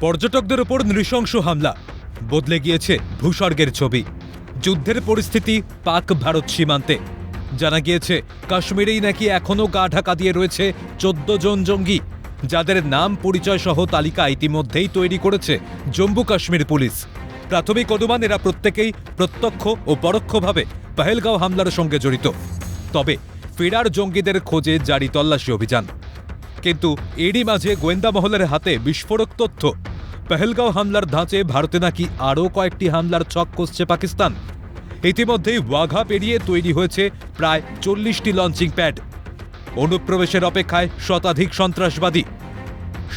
পর্যটকদের উপর নৃশংস হামলা, বদলে গিয়েছে ভূস্বর্গের ছবি। যুদ্ধের পরিস্থিতি পাক ভারত সীমান্তে। জানা গিয়েছে কাশ্মীরেই নাকি এখনও গা ঢাকা দিয়ে রয়েছে 14 জন জঙ্গি, যাদের নাম পরিচয় সহ তালিকা ইতিমধ্যেই তৈরি করেছে জম্মু কাশ্মীর পুলিশ। প্রাথমিক অনুমান এরা প্রত্যেকেই প্রত্যক্ষ ও পরোক্ষভাবে পহেলগাঁও হামলার সঙ্গে জড়িত। তবে ফেরার জঙ্গিদের খোঁজে জারি তল্লাশি অভিযান। কিন্তু এরই মাঝে গোয়েন্দা মহলের হাতে বিস্ফোরক তথ্য। পহেলগাঁও হামলার ধাঁচে ভারতে নাকি আরও কয়েকটি হামলার ছক কষছে পাকিস্তান। ইতিমধ্যেই ওয়াঘা পেরিয়ে তৈরি হয়েছে প্রায় 40টি লঞ্চিং প্যাড। অনুপ্রবেশের অপেক্ষায় শতাধিক সন্ত্রাসবাদী।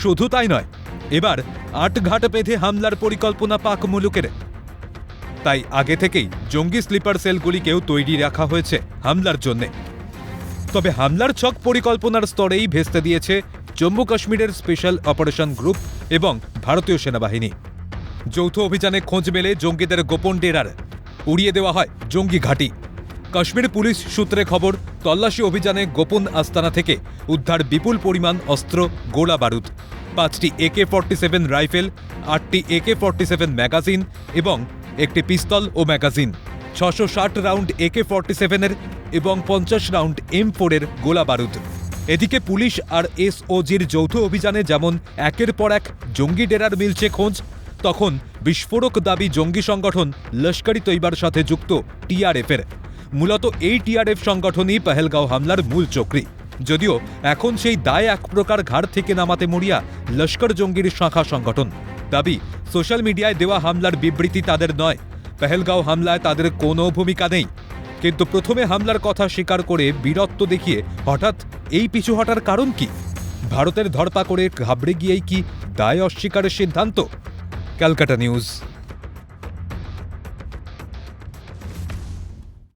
শুধু তাই নয়, এবার আটঘাট বেঁধে হামলার পরিকল্পনা পাক মুলুকের। তাই আগে থেকেই জঙ্গি স্লিপার সেলগুলিকেও তৈরি রাখা হয়েছে হামলার জন্যে। তবে হামলার ছক পরিকল্পনার স্তরেই ভেস্তে দিয়েছে জম্মু কাশ্মীরের স্পেশাল অপারেশন গ্রুপ এবং ভারতীয় সেনাবাহিনী। যৌথ অভিযানে খোঁজ মেলে জঙ্গিদের গোপন ডেরার, উড়িয়ে দেওয়া হয় জঙ্গি ঘাঁটি। কাশ্মীর পুলিশ সূত্রে খবর, তল্লাশি অভিযানে গোপন আস্তানা থেকে উদ্ধার বিপুল পরিমাণ অস্ত্র, গোলা বারুদ, 5টি AK-47 রাইফেল, 8টি AK-47 ম্যাগাজিন এবং একটি পিস্তল ও ম্যাগাজিন, 660 রাউন্ড AK-47 এবং 50 রাউন্ড M4 এর গোলা বারুদ। এদিকে পুলিশ আর SOGর যৌথ অভিযানে যেমন একের পর এক জঙ্গি ডেরার মিলছে খোঁজ, তখন বিস্ফোরক দাবি জঙ্গি সংগঠন লস্কর-ই তৈবার সাথে যুক্ত TRF-এর। মূলত এই TRF সংগঠনই পহেলগাঁও হামলার মূল চক্রী। যদিও এখন সেই দায় এক প্রকার ঘাড় থেকে নামাতে মরিয়া লস্কর জঙ্গির শাখা সংগঠন। দাবি, সোশ্যাল মিডিয়ায় দেওয়া হামলার বিবৃতি তাদের নয়, পহেলগাঁও হামলায় তাদের কোনো ভূমিকা নেই। কিন্তু প্রথমে হামলার কথা স্বীকার করে বীরত্ব দেখিয়ে হঠাৎ এই পিছু হটার কারণ কি? ভারতের ধরপাকড়ে ঘাবড়ে গিয়েই কি দায় অস্বীকারের সিদ্ধান্ত? ক্যালকাটা নিউজ।